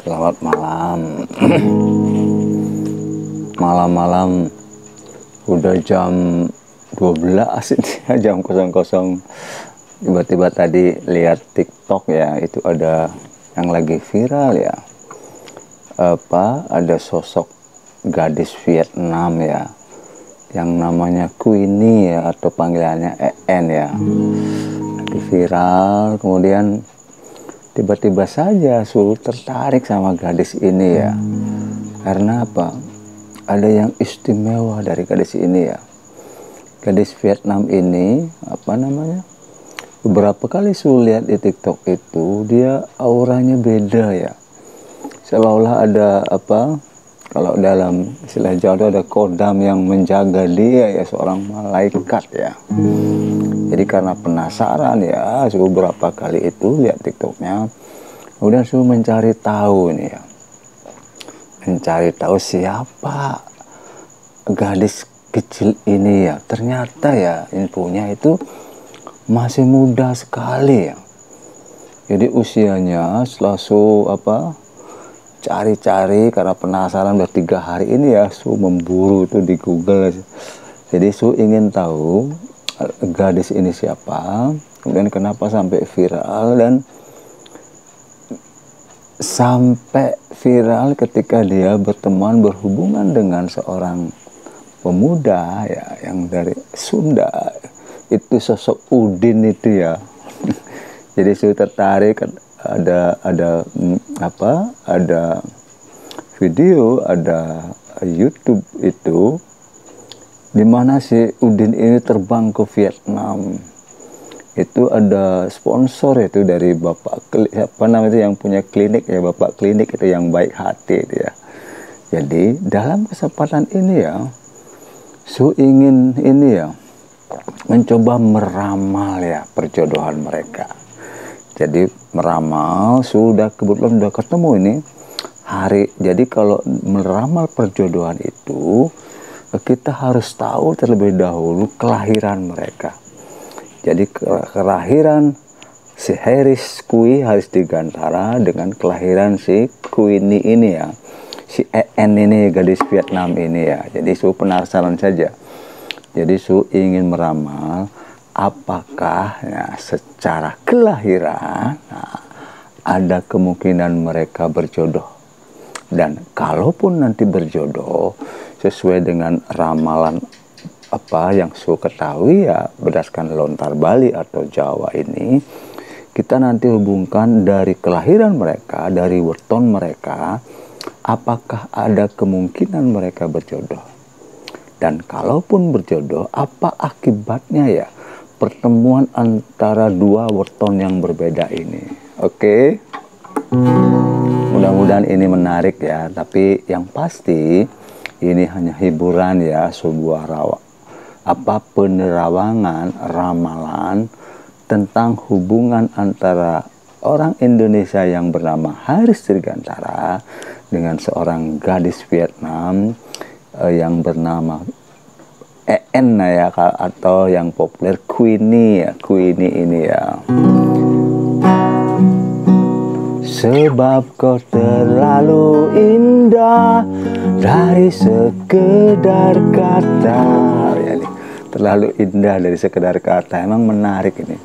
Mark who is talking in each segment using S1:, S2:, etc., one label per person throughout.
S1: Selamat malam. Malam-malam udah jam 12 ini jam 00. Tiba-tiba tadi lihat TikTok ya, itu ada yang lagi viral ya. Ada sosok gadis Vietnam ya, yang namanya Queenie ya, atau panggilannya EN ya. Lagi viral, kemudian tiba-tiba saja Su tertarik sama gadis ini ya. Karena apa? Ada yang istimewa dari gadis ini ya. Gadis Vietnam ini, beberapa kali Su lihat di TikTok itu, dia auranya beda ya. Seolah-olah ada kalau dalam istilah Jawa itu ada kodam yang menjaga dia ya, seorang malaikat ya. Jadi karena penasaran ya, Su beberapa kali itu lihat TikToknya, kemudian Su mencari tahu ini ya, mencari tahu siapa gadis kecil ini ya. Ternyata ya infonya itu masih muda sekali ya. Jadi usianya setelah Su cari-cari karena penasaran, udah 3 hari ini ya Su memburu itu di Google. Jadi Su ingin tahu gadis ini siapa, kemudian kenapa sampai viral, dan sampai viral ketika dia berhubungan dengan seorang pemuda ya, yang dari Sunda, itu sosok Udin itu ya. Jadi Su tertarik, ada video, ada YouTube itu, di mana si Udin ini terbang ke Vietnam. Itu ada sponsor itu dari bapak yang punya klinik ya, bapak klinik itu yang baik hati itu ya. Jadi dalam kesempatan ini ya, Su ingin ini ya, mencoba meramal ya perjodohan mereka. Jadi meramal, kebetulan udah ketemu ini hari. Jadi kalau meramal perjodohan itu, kita harus tahu terlebih dahulu kelahiran mereka. Jadi kelahiran si Haris Digantara dengan kelahiran si Queenie ini ya, si EN ini, gadis Vietnam ini ya. Jadi Su penasaran saja. Jadi Su ingin meramal apakah ya, secara kelahiran ada kemungkinan mereka berjodoh. Dan kalaupun nanti berjodoh sesuai dengan ramalan yang Su ketahui ya, berdasarkan lontar Bali atau Jawa ini, kita nanti hubungkan dari kelahiran mereka, dari weton mereka, apakah ada kemungkinan mereka berjodoh. Dan kalaupun berjodoh, apa akibatnya ya pertemuan antara dua weton yang berbeda ini. Oke? Mudah-mudahan ini menarik ya, tapi yang pasti ini hanya hiburan ya, sebuah penerawangan, ramalan tentang hubungan antara orang Indonesia yang bernama Haris Dirgantara dengan seorang gadis Vietnam yang bernama EN ya, atau yang populer Queenie ya, Queenie ini ya. Sebab kau terlalu indah dari sekedar kata ya, nih. Terlalu indah dari sekedar kata, emang menarik ini.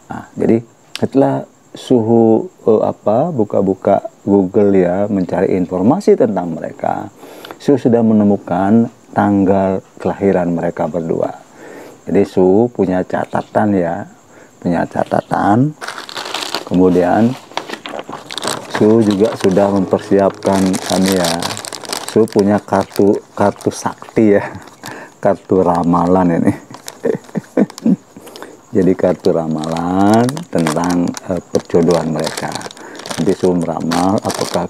S1: Nah, jadi setelah Suhu buka-buka Google ya, mencari informasi tentang mereka, Su sudah menemukan tanggal kelahiran mereka berdua. Jadi Su punya catatan ya, kemudian Su juga sudah mempersiapkan Su punya kartu sakti ya, kartu ramalan ini. Jadi kartu ramalan tentang perjodohan mereka. Nanti Su meramal apakah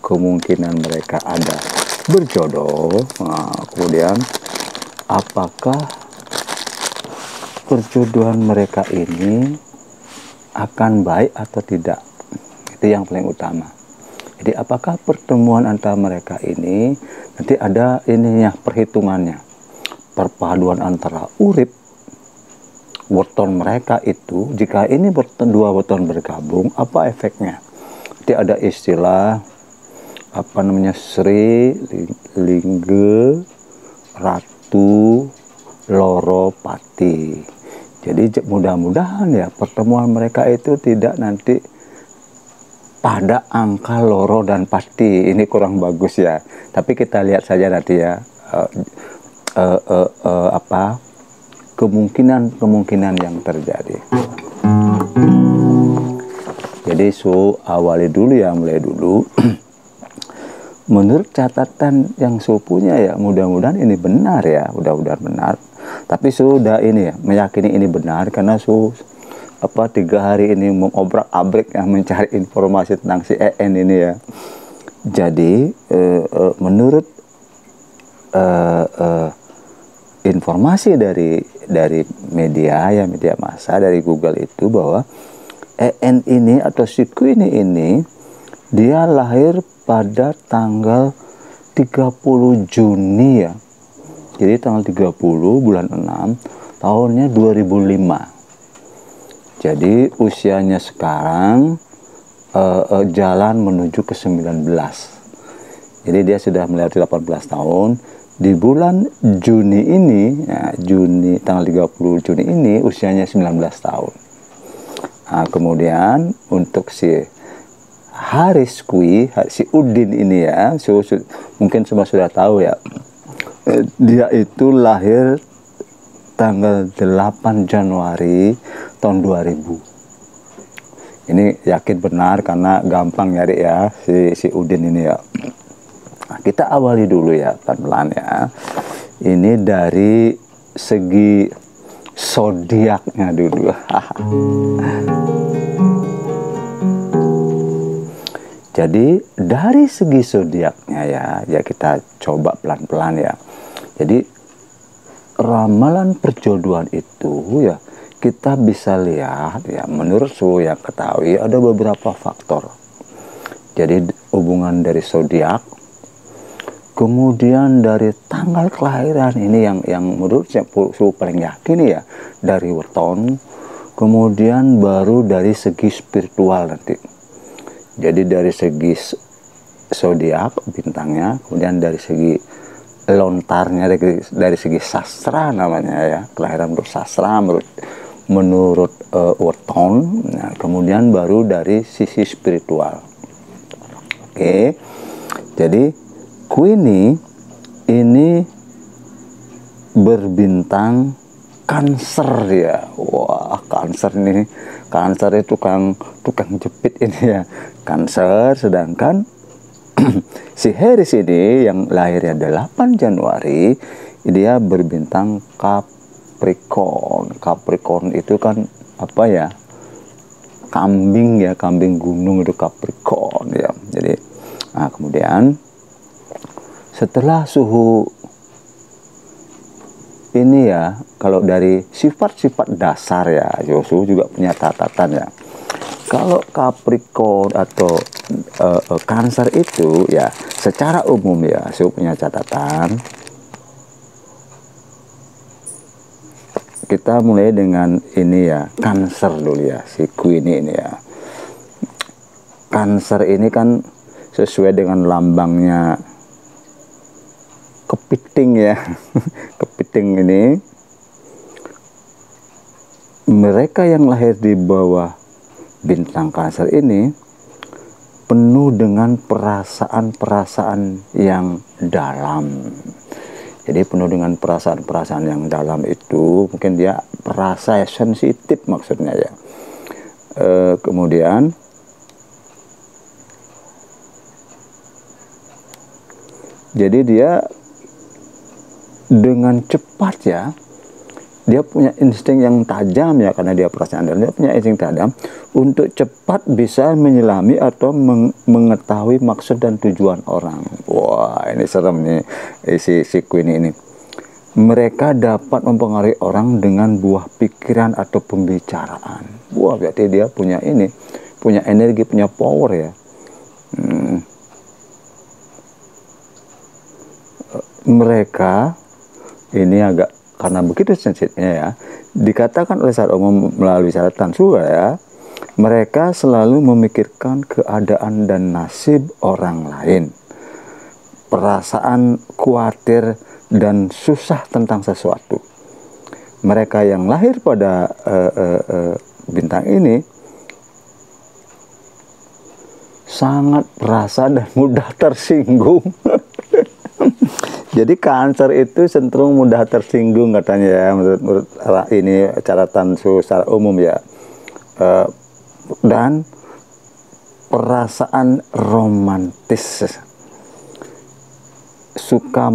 S1: kemungkinan mereka ada berjodoh. Nah, kemudian apakah perjodohan mereka ini akan baik atau tidak. Itu yang paling utama. Jadi apakah pertemuan antara mereka ini nanti ada ininya, perhitungannya, perpaduan antara urip weton mereka itu. Jika ini dua weton bergabung, apa efeknya? Nanti ada istilah apa namanya, Sri Lingge Ratu Loro Pati. Jadi mudah-mudahan ya pertemuan mereka itu tidak nanti pada angka loro dan pati. Ini kurang bagus ya. Tapi kita lihat saja nanti ya, apa kemungkinan yang terjadi. Jadi awali dulu ya, mulai dulu. Menurut catatan yang punya ya, mudah-mudahan ini benar ya, mudah-mudahan benar. Tapi sudah ini ya, meyakini ini benar karena 3 hari ini mengobrak-abrik ya, mencari informasi tentang si EN ini ya. Jadi menurut informasi dari media ya, media massa dari Google itu, bahwa EN ini atau si Queenie ini dia lahir pada tanggal 30 Juni ya. Jadi tanggal 30 bulan 6 tahunnya 2005. Jadi usianya sekarang jalan menuju ke 19. Jadi dia sudah melewati 18 tahun. Di bulan Juni ini, ya, tanggal 30 Juni ini usianya 19 tahun. Nah, kemudian untuk si Haris si Udin ini ya, mungkin semua sudah tahu ya, dia itu lahir tanggal 8 Januari tahun 2000. Ini yakin benar karena gampang nyari ya si Udin ini ya. Nah, kita awali dulu ya pelan-pelan ya. Ini dari segi zodiaknya dulu. Jadi dari segi zodiaknya ya kita coba pelan-pelan ya. Jadi ramalan perjodohan itu ya kita bisa lihat ya, menurut yang ketahui ada beberapa faktor. Jadi hubungan dari zodiak, kemudian dari tanggal kelahiran ini yang menurut saya paling yakin ya, dari weton, kemudian baru dari segi spiritual nanti. Jadi dari segi zodiak bintangnya, kemudian dari segi lontarnya, dari segi sastra namanya ya, kelahiran menurut sastra, menurut weton, nah, kemudian baru dari sisi spiritual. Oke. Jadi Queenie ini berbintang Cancer ya. Wah, Cancer nih. Cancer itu tukang jepit ini ya. Cancer, sedangkan si Haris ini yang lahirnya 8 Januari, dia berbintang Capricorn. Capricorn itu kan apa ya? Kambing ya, kambing gunung itu Capricorn ya. Jadi nah, kemudian setelah suhu ini ya, kalau dari sifat-sifat dasar ya, Yosu juga punya catatan ya. Kalau Capricorn atau Cancer itu ya, secara umum ya, Yosu punya catatan. Kita mulai dengan ini ya, Cancer dulu ya, si Queenie ini ya. Cancer ini kan sesuai dengan lambangnya kepiting ya. Kepiting ini, mereka yang lahir di bawah bintang Cancer ini penuh dengan perasaan-perasaan yang dalam. Jadi penuh dengan perasaan-perasaan yang dalam itu mungkin dia perasa ya, sensitif maksudnya ya. Kemudian jadi dia dengan cepat ya, dia punya insting yang tajam ya, karena dia perasaan dalam, dia punya insting tajam untuk cepat bisa menyelami atau mengetahui maksud dan tujuan orang. Wah, ini serem nih si Queenie ini. Mereka dapat mempengaruhi orang dengan buah pikiran atau pembicaraan. Wah, berarti dia punya ini, punya energi, punya power ya. Mereka ini agak, karena begitu sensitifnya ya, dikatakan oleh secara umum melalui catatan juga ya, mereka selalu memikirkan keadaan dan nasib orang lain. perasaan khawatir dan susah tentang sesuatu. Mereka yang lahir pada bintang ini sangat perasa dan mudah tersinggung. Jadi Cancer itu cenderung mudah tersinggung katanya ya, menurut ini catatan secara umum ya. Dan perasaan romantis, suka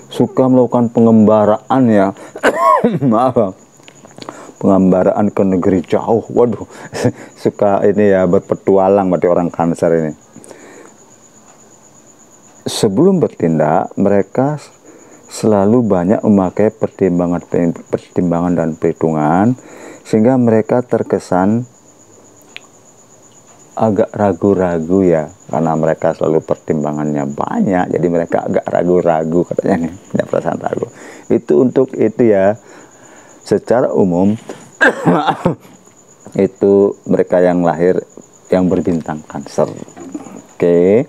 S1: suka melakukan pengembaraan ya. Maaf, pengembaraan ke negeri jauh. Waduh, suka ini ya, berpetualang berarti orang Cancer ini. Sebelum bertindak, mereka selalu banyak memakai pertimbangan dan perhitungan, sehingga mereka terkesan agak ragu-ragu ya, karena mereka selalu pertimbangannya banyak, jadi mereka agak ragu-ragu katanya nih, punya perasaan ragu. Itu untuk itu ya, secara umum itu mereka yang lahir yang berbintang Cancer. Oke.